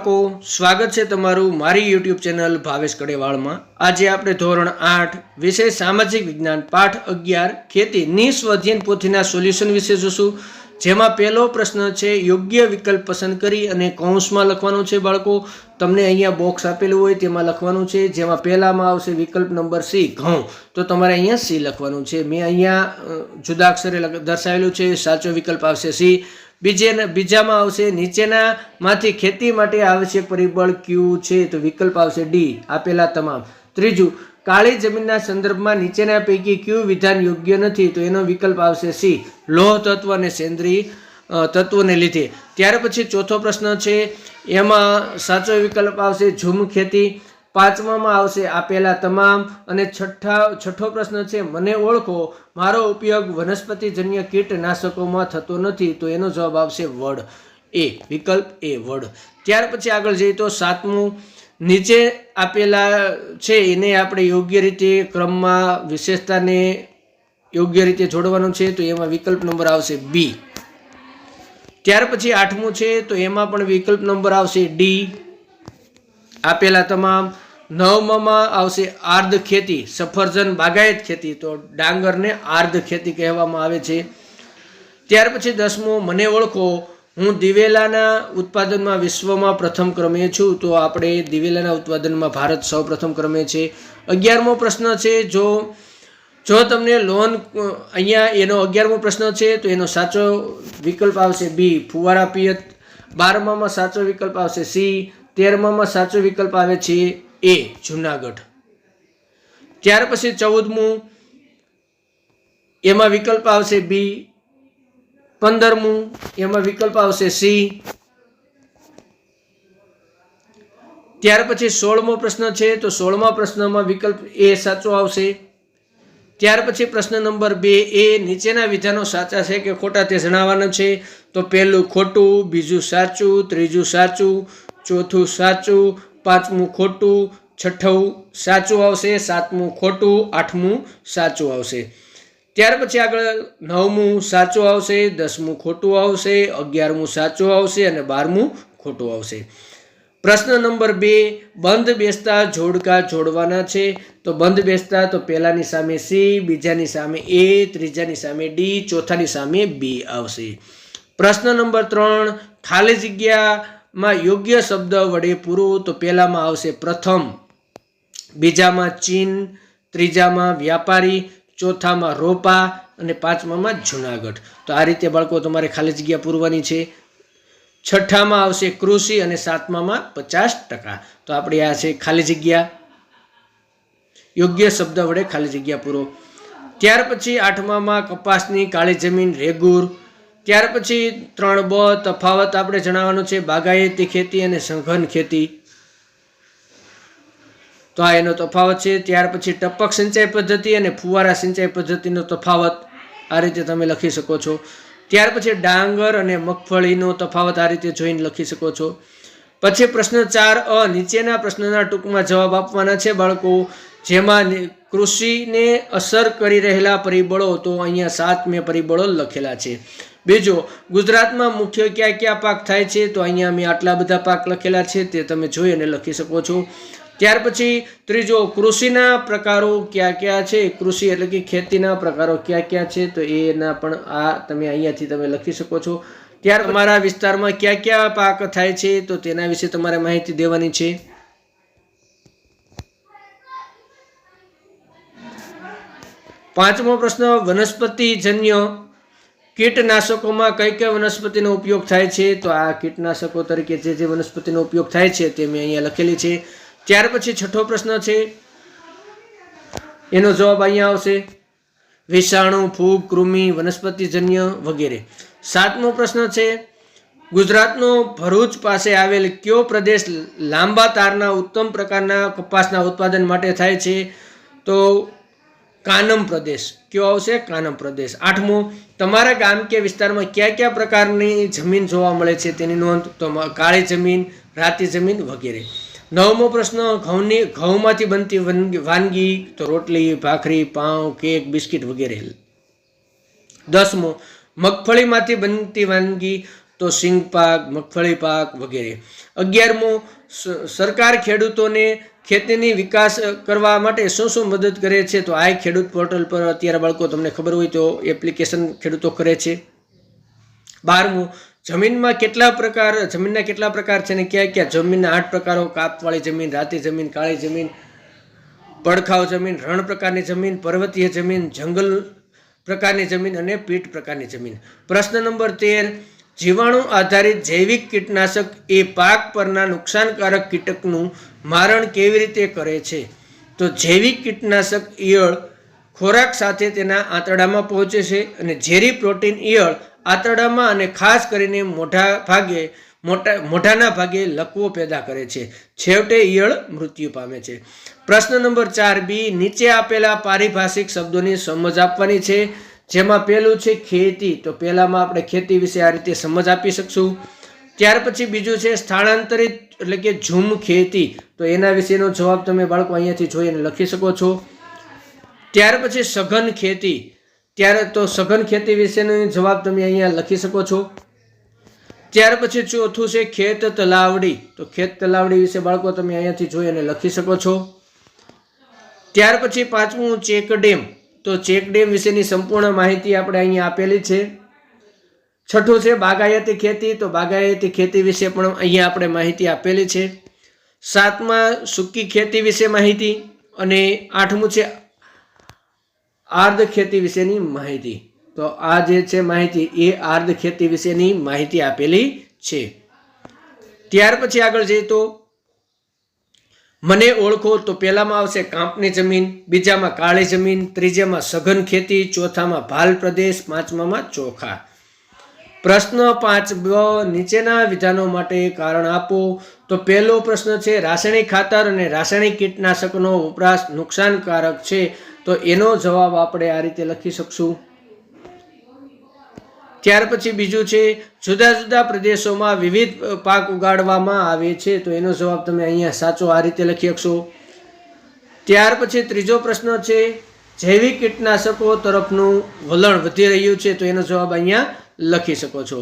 बाळको स्वागत है तमारू मारी यूट्यूब चैनल भावेश कड़ेवाल में। आज आपणे धोरण 8 विषय सामाजिक विज्ञान पाठ 11 खेती निस्वाधीन पोथीना सोल्यूशन विषे जोशुं। जेमां पहेलो प्रश्न छे योग्य विकल्प पसंद करी अने कौंसमां लखवानुं छे। बाळको तमने अहींया बॉक्स आपेलुं होय तेमां लखवानुं छे। जेमां पहेलामां आवशे विकल्प नंबर सी घऊं, तो तमारे अहींया सी लखवानुं छे। मैं अहींया जुदा अक्षरे दर्शावेलुं छे। साचो विकल्प आवशे सी। बीजामां आवशे नीचेनामांथी खेती माटे आवश्यक परिबळ क्यू छे, तो विकल्प आवशे डी आपेला तमाम। त्रीजुं काळी जमीनना संदर्भमां नीचेना पैकी क्यू विधान योग्य नथी, तो एनो विकल्प आवशे सी लोह तत्व अने सेंद्रीय तत्वोने लीधे। त्यार पछी चौथो प्रश्न छे एमां साचो विकल्प आवशे झूम खेती। पांचमामां आवशे आपेला तमाम अने छठ्ठो प्रश्न छे मने ओळखो मारो उपयोग वनस्पतिजन्य कीटनाशकोमां थतो नथी, तो एनो जवाब आवशे वड ए विकल्प ए वड। त्यार पछी आगळ जईए तो सातमું नीचे आपेला छे एने आपणे योग्य रीते क्रममां विशेषताने योग्य रीते जोडवानुं छे, तो एमां विकल्प नंबर आवशे बी। त्यार पछी आठमुं छे तो एमां पण विकल्प नंबर आवशे डी आपेला तमाम। नवमां आवशे आर्ध खेती सफरजन बागायत खेती, तो डांगरने आर्ध खेती कहेवामां आवे छे। त्यार पछी 10मुं मने ओळखो हूँ दिवेलाना उत्पादन में विश्व में प्रथम क्रमे छूँ, तो आपणे दिवेलाना उत्पादन में भारत सौ प्रथम क्रमे छे। 11मो प्रश्न छे जो तमने लोन अहींया एनो 11मो प्रश्न छे तो एनो साचो विकल्प आवशे बी फुवारा पियत। 12मां साचो विकल्प आवशे सी। 13मां साचो विकल्प आवे छे ए जूनागढ़। त्यार पछी 14मुं एमां विकल्प आवशे बी। 15मुं एमां विकल्प आवशे सी। त्यार पछी 16मो प्रश्न छे तो 16मा प्रश्नमां विकल्प ए साचो आवशे। त्यार पछी प्रश्न नंबर 2 ए नीचेना विधानो साचा छे के खोटा ते जणाववानुं छे। तो पहेलुं खोटुं, बीजुं साचुं, त्रीजुं साचुं, चौथुं साचुं, पांचमुं खोटुं, छठ्ठुं साचुं आवशे, सातमुं खोटुं, आठमुं साचुं आवशे। त्यार पछी आगळ 9मुं साचुं आवशे, 10मुं खोटुं आवशे, 11मुं साचुं आवशे अने 12मुं खोटुं आवशे। प्रश्न नंबर 2 बंध बेसता जोड़का जोड़वाना छे। तो बंध बेसता तो पहेलानी सामे सी, बीजानी सामे ए, त्रीजानी सामे डी, चौथानी सामे बी आवशे। प्रश्न नंबर 3 खाली जग्यामां योग्य शब्द वडे पूरो। तो पहेलामां आवशे प्रथम, बीजामां चीन, त्रीजामां व्यापारी, चौथामां रोपा अने पांचमामां जूनागढ़। तो आ रीते बाळको तमारे खाली जग्या पूरवानी छे। छठ्ठामां आवशे कृषि अने सातमामां 50%। तो आपणे आ छे खाली जग्या योग्य शब्द वडे खाली जग्या पूरो। त्यार पछी 8मां कपासनी काळी जमीन रेगुर। त्यार पछी 3ब तफावत आपणे जणाववानो छे बागायती खेती अने सघन खेती, तो आ एनो तफावत छे। त्यार पछी टपक सिंचाई पद्धति अने फुवारा सिंचाई पद्धतिनो तफावत आ रीते तमे लखी शको छो। त्यार पछी डांगर अने मगफळीनो तफावत आ रीते जोईने लखी शको छो। पछी प्रश्न 4 नीचेना प्रश्नना टूंकमां जवाब आपवाना छे बाळको। जेमां कृषिने असर करी रहेला परिबळो, तो अहींया 7 मैं परिबळो लखेला छे। बीजो गुजरातमां मुख्य क्या क्या पाक थाय छे, तो अहींया मैं आटला बधा पाक लखेला छे ते तमे जोई अने लखी शको छो। त्यार पछी त्रीजो कृषिना प्रकारो क्या क्या छे, कृषि एटले के खेतीना प्रकारो क्या क्या छे, तो एना पण आ तमे अहींयाथी तमे लखी शको छो। त्यार तमारा विस्तारमां क्या क्या पाक थाय छे, तो तेना विषे तमारे माहिती देवानी छे। 5मो प्रश्न वनस्पतिजन्य कीटनाशकोमां कई कई वनस्पतिनो उपयोग थाय छे। तो आ कीटनाशको तरीके जे वनस्पतिनो उपयोग थाय छे ते मैं अहींया लखेली छे। त्यार पछी 6ठो प्रश्न छे एनो जवाब अहींया आवशे विषाणु, फूग, कृमि, वनस्पतिजन्य वगैरह। 7मो प्रश्न छे गुजरातनो भरूच पासे आवेल क्यो प्रदेश लांबा ताરના उत्तम प्रकारना कपासना उत्पादन माटे थाय छे, तो कानम प्रदेश क्यों आवशे कानम प्रदेश। 8मो तमारा गाम के विस्तार में क्या क्या प्रकारनी जमीन जोवा मळे छे तेनी नोंध, तो काळी जमीन, राती जमीन वगैरह। 9मो प्रश्न घऊमांथी बनती वानगी, तो रोटली, भाखरी, पाव, केक, बिस्किट वगैरह। 10मो मगफळीमांथी बनती वानगी, તો સિંગ પાક, મગફળી પાક વગેરે. 11મું, સરકાર ખેડૂતોને ખેતીની વિકાસ કરવા માટે શું શું મદદ કરે છે? તો આ ખેડૂત પોર્ટલ પર અત્યારે બાળકો તમને ખબર હોય તો એપ્લિકેશન ખેડૂતો કરે છે. 12મું, જમીનના કેટલા પ્રકાર છે અને ક્યાં ક્યાં? જમીનના 8 પ્રકારો: કાપવાળી જમીન, રાતી જમીન, કાળી જમીન, પડખાવ જમીન, રણ પ્રકારની જમીન, પર્વતીય જમીન, જંગલ પ્રકારની જમીન અને પીઠ પ્રકારની જમીન. પ્રશ્ન નંબર 13, જીવાણુ આધારિત જૈવિક કીટનાશક એ પાક પરના નુકસાનકારક કીટકનું મારણ કેવી રીતે કરે છે? તો જૈવિક કીટનાશક ઈયળ ખોરાક સાથે તેના આંતરડામાં પહોંચે છે અને ઝેરી પ્રોટીન ઈયળ આંતરડામાં અને ખાસ કરીને મોઢાના ભાગે લકવો પેદા કરે છે. છેવટે ઈયળ મૃત્યુ પામે છે. પ્રશ્ન નંબર 4B, નીચે આપેલા પારિભાષિક શબ્દોની સમજ આપવાની છે, જેમાં પહેલું છે ખેતી. તો પહેલામાં આપણે ખેતી વિશે આ રીતે સમજ આપી શકશું. ત્યાર પછી બીજું છે સ્થળાંતરિત એટલે કે ઝૂમ ખેતી. તો એના વિશેનો જવાબ તમે બાળકો અહીંયાથી જોઈને લખી શકો છો. ત્યાર પછી સઘન ખેતી. તો સઘન ખેતી વિશેનો જવાબ તમે અહીંયા લખી શકો છો. ત્યાર પછી ચોથું છે ખેત તલાવડી. તો ખેત તલાવડી વિશે બાળકો તમે અહીંયાથી જોઈ અને લખી શકો છો. ત્યાર પછી 5મું ચેક ડેમ. તો ચેક ડેમ વિશેની સંપૂર્ણ માહિતી આપણે અહીંયા આપેલી છે. 6થું છે બાગાયતી ખેતી. તો બાગાયતી ખેતી વિશે પણ અહીંયા આપણે માહિતી આપેલી છે. 7માં સૂકી ખેતી વિશે માહિતી અને 8મું છે આર્ધ ખેતી વિશેની માહિતી. તો આ જે છે માહિતી એ આર્ધ ખેતી વિશેની માહિતી આપેલી છે. ત્યાર પછી આગળ જઈએ તો મને ઓળખો. તો પહેલામાં આવશે કાંપની જમીન, બીજામાં કાળી જમીન, ત્રીજામાં સઘન ખેતી, ચોથામાં ભાલ પ્રદેશ, 5મામાં ચોખા. પ્રશ્ન 5બ, નીચેના વિધાનો માટે કારણ આપો. તો પહેલો પ્રશ્ન છે રાસાયણિક ખાતર અને રાસાયણિક કીટનાશકનો વપરાશ નુકસાનકારક છે. તો એનો જવાબ આપણે આ રીતે લખી શકશું. ત્યાર પછી બીજું છે જુદા જુદા પ્રદેશોમાં વિવિધ પાક ઉગાડવામાં આવે છે. તો એનો જવાબ તમે અહીંયા સાચો આ રીતે લખી શકશો. ત્યાર પછી ત્રીજો પ્રશ્ન છે જૈવિક કીટનાશકો તરફનું વલણ વધી રહ્યું છે. તો એનો જવાબ અહીંયા લખી શકો છો.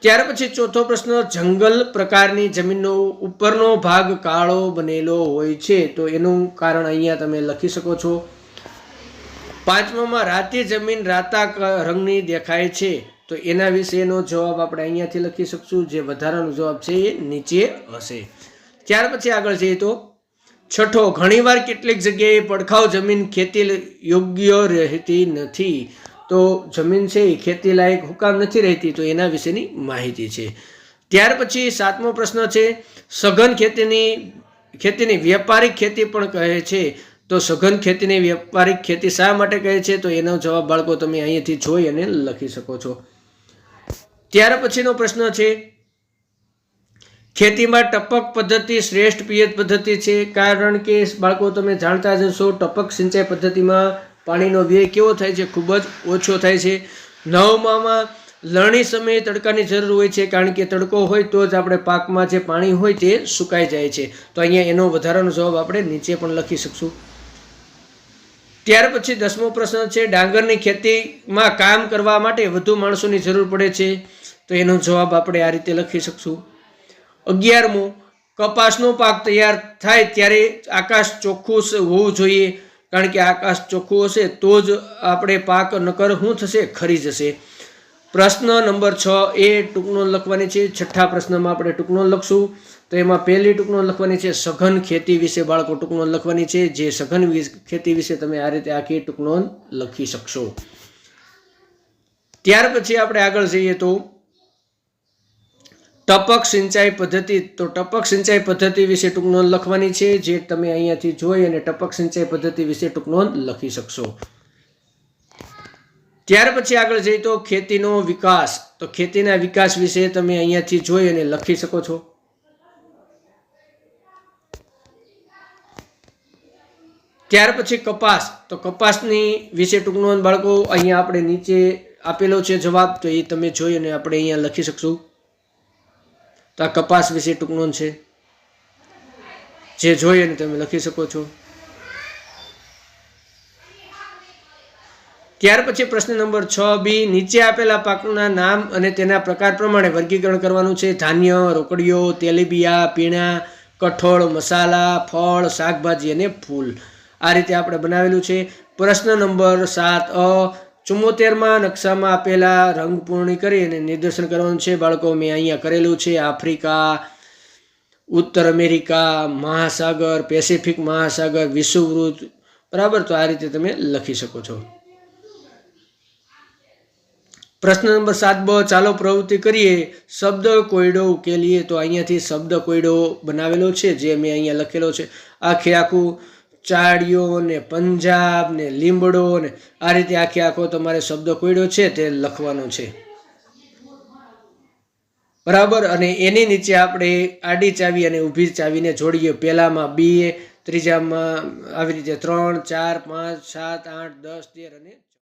ત્યાર પછી ચોથો પ્રશ્ન જંગલ પ્રકારની જમીનનો ઉપરનો ભાગ કાળો બનેલો હોય છે. તો એનું કારણ અહીંયા તમે લખી શકો છો. 5મામાં રાતી જમીન રાતા રંગની દેખાય છે. તો એના વિશેનો જવાબ આપણે અહીંયાથી લખી શકશું. જે વધારાનો જવાબ છે એ નીચે હશે. ત્યાર પછી આગળ જઈએ તો 6થો, ઘણીવાર કેટલીક જગ્યાએ પડખાવ જમીન ખેતી યોગ્ય રહેતી નથી. તો જમીન છે એ ખેતી લાયક હુકામ નથી રહેતી. તો એના વિશેની માહિતી છે. ત્યાર પછી 7મો પ્રશ્ન છે સઘન ખેતીની વ્યાપારિક ખેતી પણ કહે છે. તો સઘન ખેતીને વ્યાપારિક ખેતી શા માટે કહે છે? તો એનો જવાબ બાળકો તમે અહીંયાથી જોઈ અને લખી શકો છો. ત્યાર પછીનો પ્રશ્ન છે ખેતીમાં ટપક પદ્ધતિ શ્રેષ્ઠ પિયત પદ્ધતિ છે. કારણ કે બાળકો તમે જાણતા જ હશો ટપક સિંચાઈ પદ્ધતિમાં પાણીનો વ્યય કેવો થાય છે? ખૂબ જ ઓછો થાય છે. 9મામાં લણણી સમયે તડકાની જરૂર હોય છે. કારણ કે તડકો હોય તો જ આપણે પાકમાં જે પાણી હોય તે સુકાઈ જાય છે. તો અહીંયા એનો વધારાનો જવાબ આપણે નીચે પણ લખી શકશું. ત્યાર પછી 10મો પ્રશ્ન છે ડાંગરની ખેતીમાં કામ કરવા માટે વધુ માણસોની જરૂર પડે છે. તો એનો જવાબ આપણે આ રીતે લખી શકશું. 11મો, કપાસનો પાક તૈયાર થાય ત્યારે આકાશ ચોખ્ખું હોવું જોઈએ. કારણ કે આકાશ ચોખ્ખું હશે તો જ આપણે પાક નકર શું થશે? ખરી જશે. પ્રશ્ન નંબર 6 એ ટૂંકનોંધ લખવાની છે. 6થા પ્રશ્નમાં આપણે ટૂંકનોંધ લખશું. તો એમાં પહેલી ટૂંકનોંધ લખવાની છે સઘન ખેતી વિશે બાળકો ટૂંકનોંધ લખવાની છે. જે સઘન ખેતી વિશે તમે આ રીતે આખી ટૂંકનોંધ લખી શકશો. ત્યાર પછી આપણે આગળ જઈએ તો ટપક સિંચાઈ પદ્ધતિ. તો ટપક સિંચાઈ પદ્ધતિ વિશે ટૂંકનોંધ લખવાની છે. જે તમે અહીંયાથી જોઈ અને ટપક સિંચાઈ પદ્ધતિ વિશે ટૂંકનોંધ લખી શકશો. ત્યાર પછી આગળ જઈએ તો ખેતીનો વિકાસ. તો ખેતીના વિકાસ વિશે તમે અહીંયાથી જોઈ અને લખી શકો છો. ત્યાર પછી કપાસ. તો કપાસની વિશે ટૂંકનોંધ બાળકો અહીંયા આપણે નીચે આપેલો છે જવાબ. તો એ તમે જોઈ અને આપણે અહીંયા લખી શકશું. તો આ કપાસ વિશે ટૂંકનોંધ છે જે જોઈ અને તમે લખી શકો છો. ત્યાર પછી પ્રશ્ન નંબર 6B, નીચે આપેલા પાકના નામ અને તેના પ્રકાર પ્રમાણે વર્ગીકરણ કરવાનું છે. ધાન્ય, રોકડીઓ, તેલીબિયા, પીણા, કઠોળ, મસાલા, ફળ, શાકભાજી અને ફૂલ. આ રીતે આપણે બનાવેલું છે. પ્રશ્ન નંબર 7A, 74માં નકશામાં આપેલા રંગ પૂર્ણ કરી અને નિર્દેશન કરવાનું છે. બાળકો મેં અહીંયા કરેલું છે. આફ્રિકા, ઉત્તર અમેરિકા, મહાસાગર, પેસિફિક મહાસાગર, વિષુવવૃત્ત. બરાબર, તો આ રીતે તમે લખી શકો છો. પ્રશ્ન નંબર 7B, ચાલો પ્રવૃત્તિ કરીએ. શબ્દ કોયડો ઉકેલીએ. તો અહીંયાથી શબ્દ કોયડો બનાવેલો છે, જે મેં અહીંયા લખેલો છે. આખું ચાળીઓ ને પંજાબ ને લીમડો ને આ રીતે આખો તમારે શબ્દ કોયડો છે તે લખવાનો છે. બરાબર, અને એની નીચે આપણે આડી ચાવી અને ઊભી ચાવીને જોડીએ. પહેલામાં 2, ત્રીજામાં આવી રીતે 3, 4, 5, 7, 8, 10, 13 અને